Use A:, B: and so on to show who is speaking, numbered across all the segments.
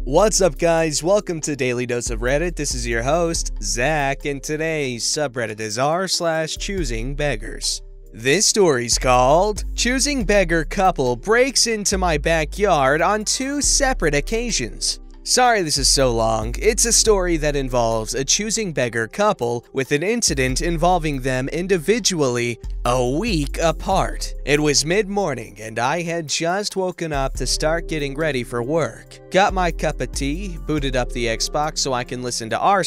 A: What's up, guys? Welcome to Daily Dose of Reddit. This is your host, Zach, and today's subreddit is r/ChoosingBeggars. This story's called Choosing Beggar Couple Breaks Into My Backyard on 2 Separate Occasions. Sorry this is so long. It's a story that involves a choosing beggar couple with an incident involving them individually a week apart. It was mid-morning and I had just woken up to start getting ready for work. Got my cup of tea, booted up the Xbox so I can listen to r/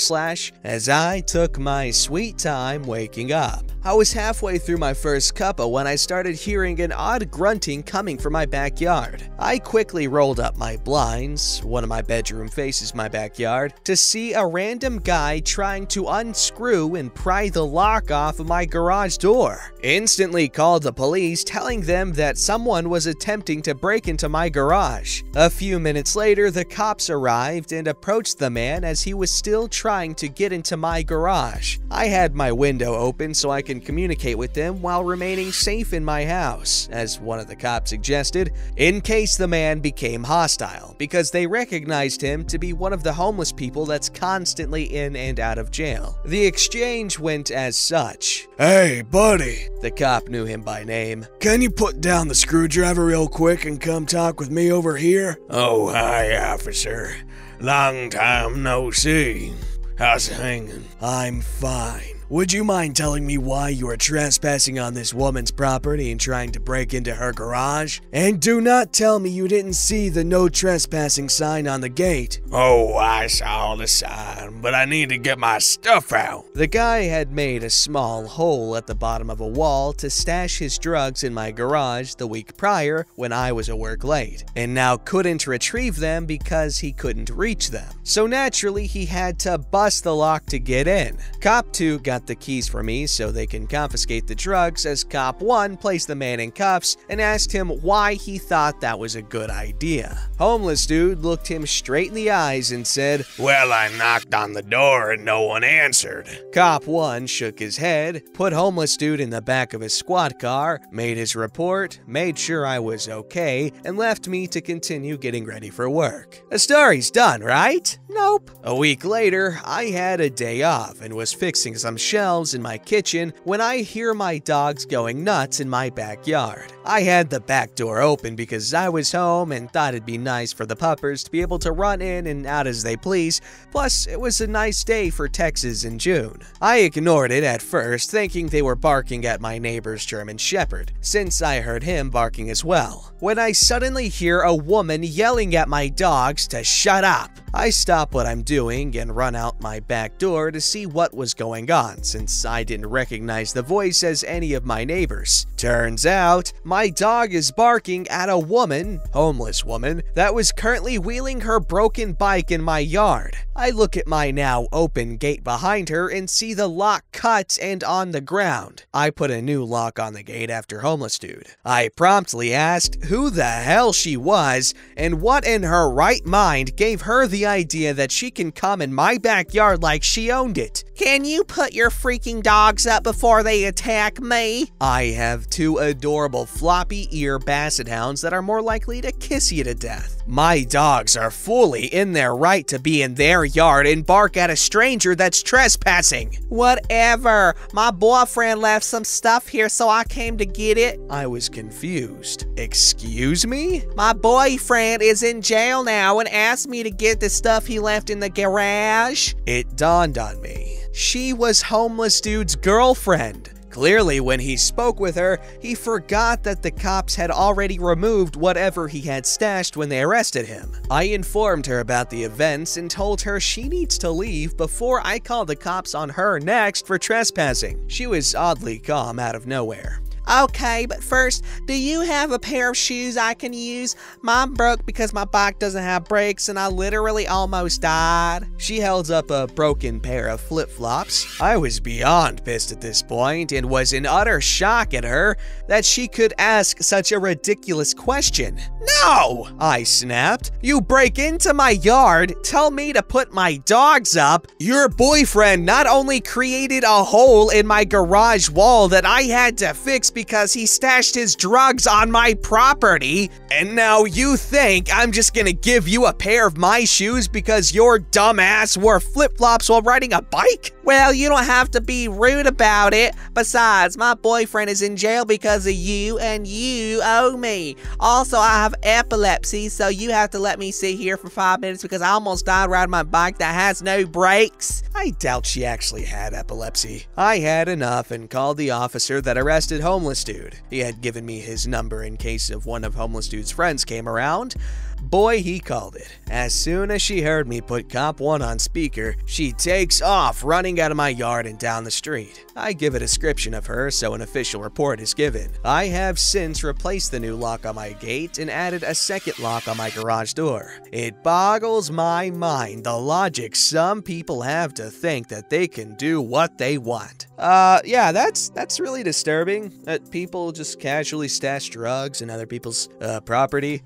A: as I took my sweet time waking up. I was halfway through my first cuppa when I started hearing an odd grunting coming from my backyard. I quickly rolled up my blinds, one of my bedroom faces my backyard, to see a random guy trying to unscrew and pry the lock off of my garage door. Instantly called the police, telling them that someone was attempting to break into my garage. A few minutes later, the cops arrived and approached the man as he was still trying to get into my garage. I had my window open so I could communicate with them while remaining safe in my house, as one of the cops suggested, in case the man became hostile, because they recognized him to be one of the homeless people that's constantly in and out of jail. The exchange went as such.
B: "Hey, buddy."
A: The cop knew him by name.
B: "Can you put down the screwdriver real quick and come talk with me over here?"
C: "Oh, hi, officer. Long time no see. How's it hanging?"
B: "I'm fine. Would you mind telling me why you are trespassing on this woman's property and trying to break into her garage? And do not tell me you didn't see the no trespassing sign on the gate."
C: "Oh, I saw the sign, but I need to get my stuff out."
A: The guy had made a small hole at the bottom of a wall to stash his drugs in my garage the week prior when I was at work late, and now couldn't retrieve them because he couldn't reach them. So naturally, he had to bust the lock to get in. Cop 2 got the keys for me so they can confiscate the drugs, as Cop 1 placed the man in cuffs and asked him why he thought that was a good idea. Homeless dude looked him straight in the eyes and said,
C: "Well, I knocked on the door and no one answered."
A: Cop 1 shook his head, put homeless dude in the back of his squad car, made his report, made sure I was okay, and left me to continue getting ready for work. The story's done, right? Nope. A week later, I had a day off and was fixing some shelves in my kitchen when I hear my dogs going nuts in my backyard. I had the back door open because I was home and thought it'd be nice for the puppers to be able to run in and out as they please, plus it was a nice day for Texas in June. I ignored it at first, thinking they were barking at my neighbor's German Shepherd, since I heard him barking as well, when I suddenly hear a woman yelling at my dogs to shut up. I stop what I'm doing and run out my back door to see what was going on, since I didn't recognize the voice as any of my neighbors. Turns out, my dog is barking at a woman, homeless woman, that was currently wheeling her broken bike in my yard. I look at my now open gate behind her and see the lock cut and on the ground. I put a new lock on the gate after homeless dude. I promptly asked who the hell she was and what in her right mind gave her the idea that she can come in my backyard like she owned it.
D: "Can you put your freaking dogs up before they attack me?"
A: I have 2 adorable floppy ear basset hounds that are more likely to kiss you to death. My dogs are fully in their right to be in their yard and bark at a stranger that's trespassing.
D: "Whatever. My boyfriend left some stuff here, so I came to get it."
A: I was confused. Excuse me?
D: "My boyfriend is in jail now and asked me to get the stuff he left in the garage."
A: It dawned on me. She was homeless dude's girlfriend. Clearly, when he spoke with her, he forgot that the cops had already removed whatever he had stashed when they arrested him. I informed her about the events and told her she needs to leave before I call the cops on her next for trespassing. She was oddly calm out of nowhere.
D: "Okay, but first, do you have a pair of shoes I can use? Mine broke because my bike doesn't have brakes and I literally almost died."
A: She held up a broken pair of flip-flops. I was beyond pissed at this point and was in utter shock at her that she could ask such a ridiculous question. "No!" I snapped. "You break into my yard, tell me to put my dogs up. Your boyfriend not only created a hole in my garage wall that I had to fix
D: because he stashed his drugs on my property. And now you think I'm just gonna give you a pair of my shoes because your dumbass wore flip-flops while riding a bike? Well, you don't have to be rude about it. Besides, my boyfriend is in jail because of you, and you owe me. Also, I have epilepsy, so you have to let me sit here for 5 minutes because I almost died riding my bike that has no brakes.
A: I doubt she actually had epilepsy. I had enough and called the officer that arrested homeless dude. He had given me his number in case of one of homeless dude's friends came around. Boy, he called it. As soon as she heard me put Cop 1 on speaker, she takes off running out of my yard and down the street. I give a description of her, so an official report is given. I have since replaced the new lock on my gate and added a second lock on my garage door. It boggles my mind the logic some people have to think that they can do what they want. Yeah, that's really disturbing that people just casually stash drugs in other people's property.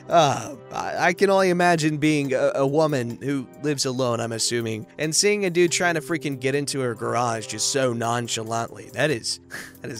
A: I can only imagine being a woman who lives alone, I'm assuming, and seeing a dude trying to freaking get into her garage just so nonchalantly. That is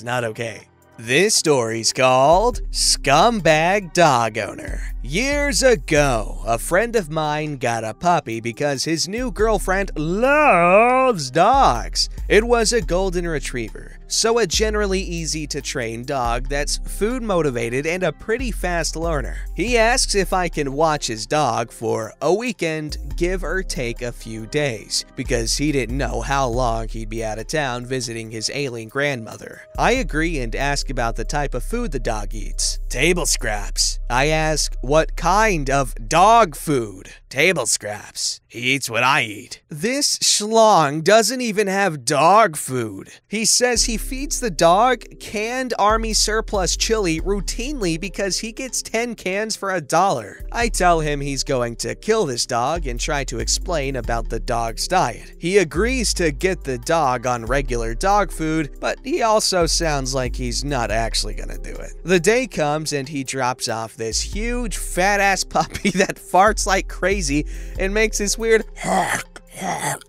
A: not okay. This story's called Scumbag Dog Owner. Years ago, a friend of mine got a puppy because his new girlfriend loves dogs. It was a golden retriever, so a generally easy to train dog that's food motivated and a pretty fast learner. He asks if I can watch his dog for a weekend, give or take a few days, because he didn't know how long he'd be out of town visiting his ailing grandmother. I agree and ask about the type of food the dog eats. Table scraps. I ask, what kind of dog food? Table scraps. He eats what I eat. This schlong doesn't even have dog food. He says he feeds the dog canned army surplus chili routinely because he gets 10 cans for $1. I tell him he's going to kill this dog and try to explain about the dog's diet. He agrees to get the dog on regular dog food, but he also sounds like he's not actually gonna do it. The day comes and he drops off this huge fat-ass puppy that farts like crazy and makes this weird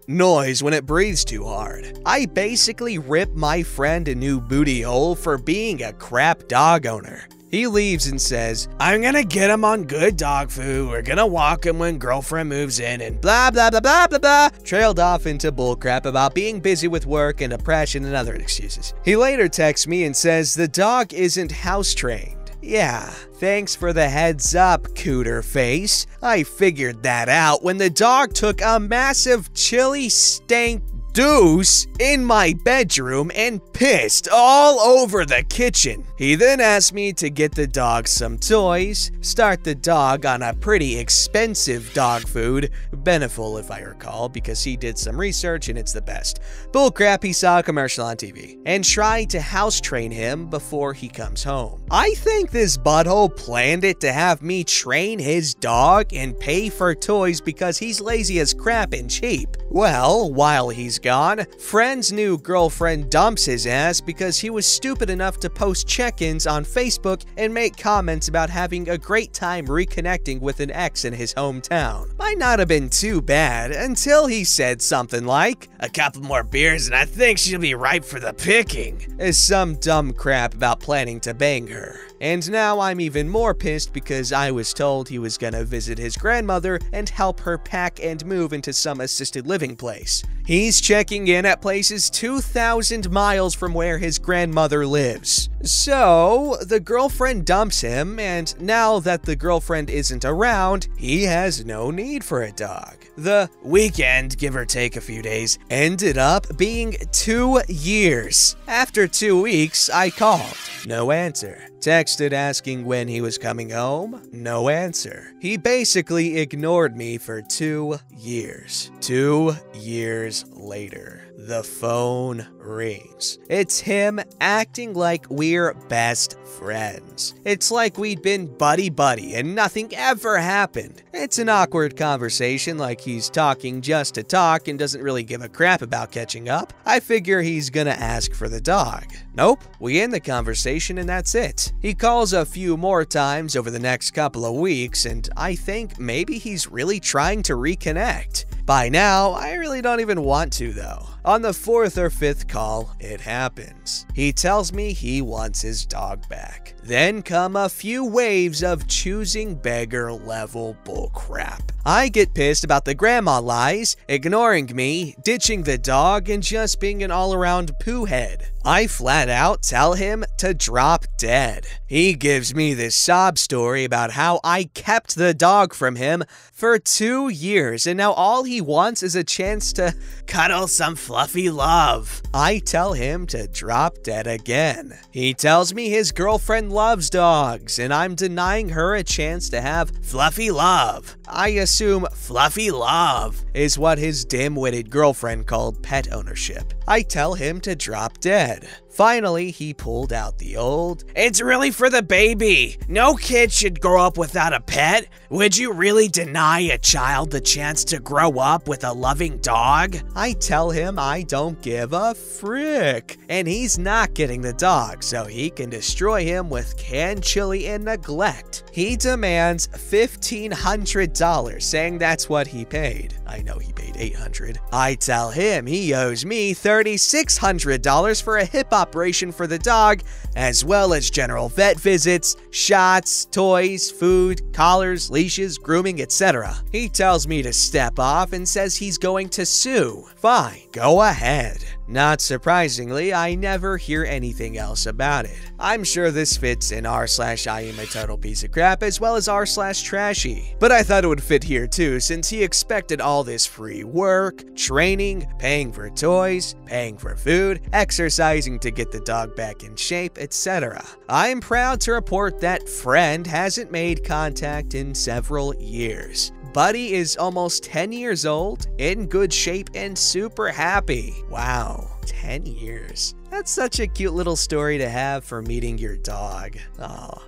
A: noise when it breathes too hard. I basically rip my friend a new booty hole for being a crap dog owner. He leaves and says, I'm gonna get him on good dog food, we're gonna walk him when girlfriend moves in, and blah blah blah blah blah blah, trailed off into bullcrap about being busy with work and depression and other excuses. He later texts me and says the dog isn't house trained. Yeah, thanks for the heads up, cooter face. I figured that out when the dog took a massive chili stank deuce in my bedroom and pissed all over the kitchen. He then asked me to get the dog some toys, start the dog on a pretty expensive dog food, Beneful if I recall, because he did some research and it's the best. Bullcrap, he saw a commercial on TV, and try to house train him before he comes home. I think this butthole planned it to have me train his dog and pay for toys because he's lazy as crap and cheap. Well, while he's gone, friend's new girlfriend dumps his ass because he was stupid enough to post check-ins on Facebook and make comments about having a great time reconnecting with an ex in his hometown. Might not have been too bad until he said something like, a couple more beers and I think she'll be ripe for the picking, is some dumb crap about planning to bang her. And now I'm even more pissed because I was told he was gonna visit his grandmother and help her pack and move into some assisted living place. He's checking in at places 2,000 miles from where his grandmother lives. So, the girlfriend dumps him, and now that the girlfriend isn't around, he has no need for a dog. The weekend, give or take a few days, ended up being 2 years. After 2 weeks, I called. No answer. Texted asking when he was coming home. No answer. He basically ignored me for 2 years. 2 years later, the phone rings. It's him acting like we're best friends. It's like we'd been buddy-buddy and nothing ever happened. It's an awkward conversation, like he's talking just to talk and doesn't really give a crap about catching up. I figure he's gonna ask for the dog. Nope, we end the conversation and that's it. He calls a few more times over the next couple of weeks, and I think maybe he's really trying to reconnect. By now, I really don't even want to though. On the 4th or 5th call, it happens. He tells me he wants his dog back. Then come a few waves of choosing beggar level bullcrap. I get pissed about the grandma lies, ignoring me, ditching the dog, and just being an all-around poohead. I flat out tell him to drop dead. He gives me this sob story about how I kept the dog from him for 2 years, and now all he wants is a chance to cuddle some fluffy love. I tell him to drop dead again. He tells me his girlfriend loves dogs, and I'm denying her a chance to have fluffy love. I assume fluffy love is what his dim-witted girlfriend called pet ownership. I tell him to drop dead. Finally, he pulled out the old, "It's really for the baby. No kid should grow up without a pet. Would you really deny a child the chance to grow up with a loving dog?" I tell him I don't give a frick, and he's not getting the dog, so he can destroy him with canned chili and neglect. He demands $1,500, saying that's what he paid. I know he paid $800. I tell him he owes me $3,600 for a hip operation for the dog, as well as general vet visits, shots, toys, food, collars, leashes, grooming, etc. He tells me to step off and says he's going to sue. Fine, go ahead. Not surprisingly, I never hear anything else about it. I'm sure this fits in r/I am a total piece of crap as well as r/trashy. But I thought it would fit here too, since he expected all this free work, training, paying for toys, paying for food, exercising to get the dog back in shape, etc. I'm proud to report that friend hasn't made contact in several years. Buddy is almost 10 years old, in good shape, and super happy. Wow, 10 years. That's such a cute little story to have for meeting your dog. Aw.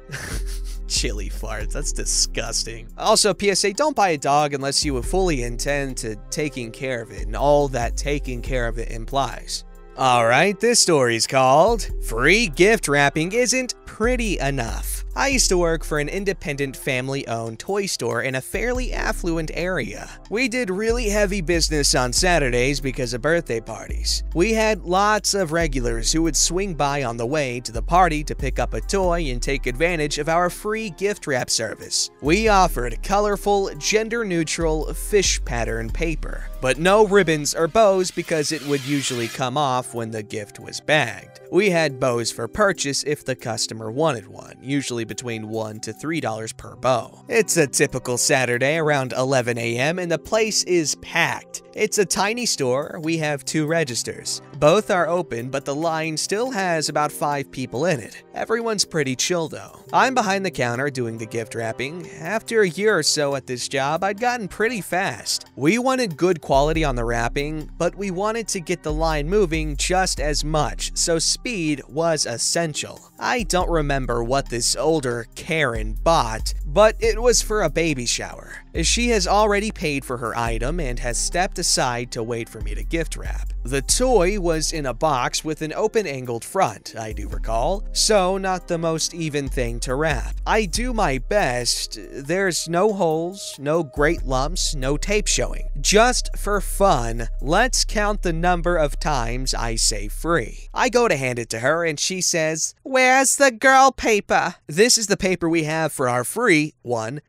A: Chili farts, that's disgusting. Also, PSA, don't buy a dog unless you fully intend to taking care of it and all that taking care of it implies. Alright, this story's called Free Gift Wrapping Isn't Pretty Enough. I used to work for an independent family-owned toy store in a fairly affluent area. We did really heavy business on Saturdays because of birthday parties. We had lots of regulars who would swing by on the way to the party to pick up a toy and take advantage of our free gift wrap service. We offered colorful, gender-neutral fish pattern paper, but no ribbons or bows because it would usually come off when the gift was bagged. We had bows for purchase if the customer wanted one, usually between $1 to $3 per bow. It's a typical Saturday around 11 a.m. and the place is packed. It's a tiny store. We have 2 registers. Both are open, but the line still has about 5 people in it. Everyone's pretty chill though. I'm behind the counter doing the gift wrapping. After a year or so at this job, I'd gotten pretty fast. We wanted good quality on the wrapping, but we wanted to get the line moving just as much, so speed was essential. I don't remember what this older Karen bought, but it was for a baby shower. She has already paid for her item and has stepped aside to wait for me to gift wrap. The toy was in a box with an open-angled front, I do recall, so not the most even thing to wrap. I do my best. There's no holes, no great lumps, no tape showing. Just for fun, let's count the number of times I say free. I go to hand it to her and she says, "Where's the girl paper?" This is the paper we have for our free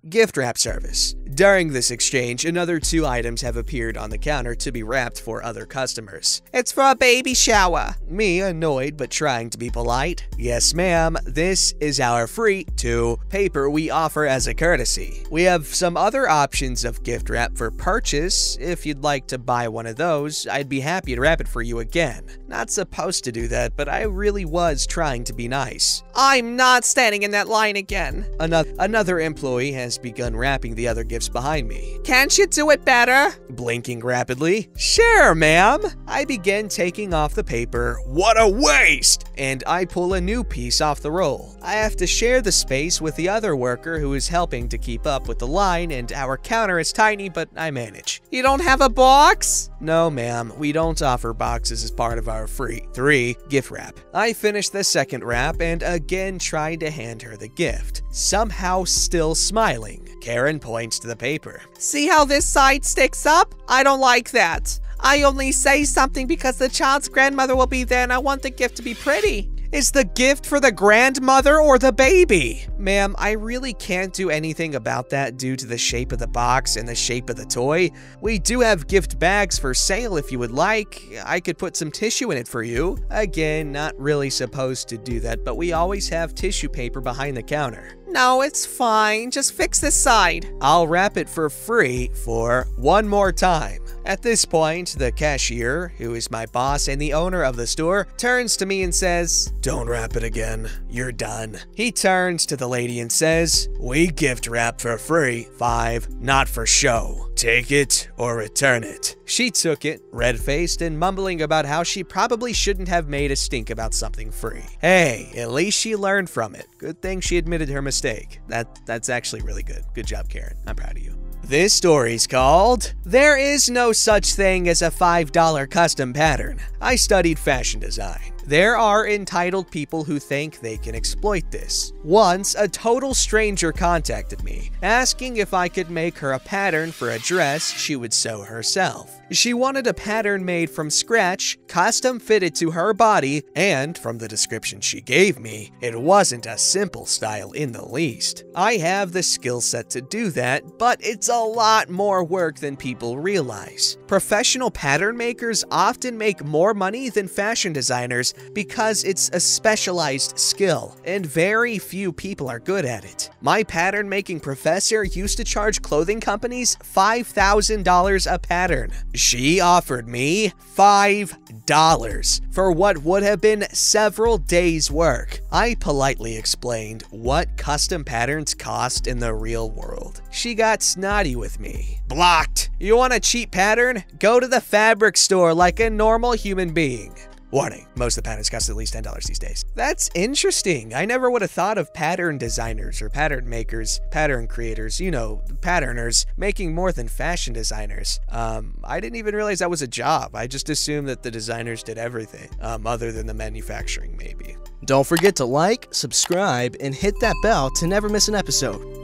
A: gift wrap service. During this exchange, another 2 items have appeared on the counter to be wrapped for other customers. "It's for a baby shower." Me, annoyed but trying to be polite. "Yes, ma'am, this is our free paper we offer as a courtesy. We have some other options of gift wrap for purchase. If you'd like to buy one of those, I'd be happy to wrap it for you again." Not supposed to do that, but I really was trying to be nice. "I'm not standing in that line again." Another employee has begun wrapping the other gifts behind me. "Can't you do it better?" Blinking rapidly. "Sure, ma'am." I begin taking off the paper. What a waste! And I pull a new piece off the roll. I have to share the space with the other worker who is helping to keep up with the line, and our counter is tiny, but I manage. "You don't have a box?" "No, ma'am. We don't offer boxes as part of our free 3 gift wrap." I finish the second wrap and again try to hand her the gift. Somehow still smiling. Karen points to the paper. "See how this side sticks up? I don't like that."
D: I only say something because the child's grandmother will be there and I want the gift to be pretty. Is the gift for the grandmother or the baby? Ma'am, I really can't do anything about that due to the shape of the box and the shape of the toy. We do have gift bags for sale if you would like. I could put some tissue in it for you. Again, not really supposed to do that, but we always have tissue paper behind the counter. No, it's fine. Just fix this side. I'll wrap it for free for one more time. At this point, the cashier, who is my boss and the owner of the store, turns to me and says,
B: Don't wrap it again. You're done.
A: He turns to the lady and says,
B: We gift wrap for free. 5, not for show. Take it or return it.
A: She took it, red-faced and mumbling about how she probably shouldn't have made a stink about something free. Hey, at least she learned from it. Good thing she admitted her mistake. That's actually really good. Good job, Karen. I'm proud of you. This story's called, There is no such thing as a $5 custom pattern. I studied fashion design. There are entitled people who think they can exploit this. Once, a total stranger contacted me, asking if I could make her a pattern for a dress she would sew herself. She wanted a pattern made from scratch, custom fitted to her body, and from the description she gave me, it wasn't a simple style in the least. I have the skill set to do that, but it's a lot more work than people realize. Professional pattern makers often make more money than fashion designers because it's a specialized skill, and very few people are good at it. My pattern making professor used to charge clothing companies $5,000 a pattern. She offered me $5 for what would have been several days' work. I politely explained what custom patterns cost in the real world. She got snotty with me. Blocked. You want a cheap pattern? Go to the fabric store like a normal human being. Warning, most of the patterns cost at least $10 these days. That's interesting. I never would have thought of pattern designers or pattern makers, pattern creators, you know, patterners, making more than fashion designers. I didn't even realize that was a job. I just assumed that the designers did everything, other than the manufacturing maybe. Don't forget to like, subscribe, and hit that bell to never miss an episode.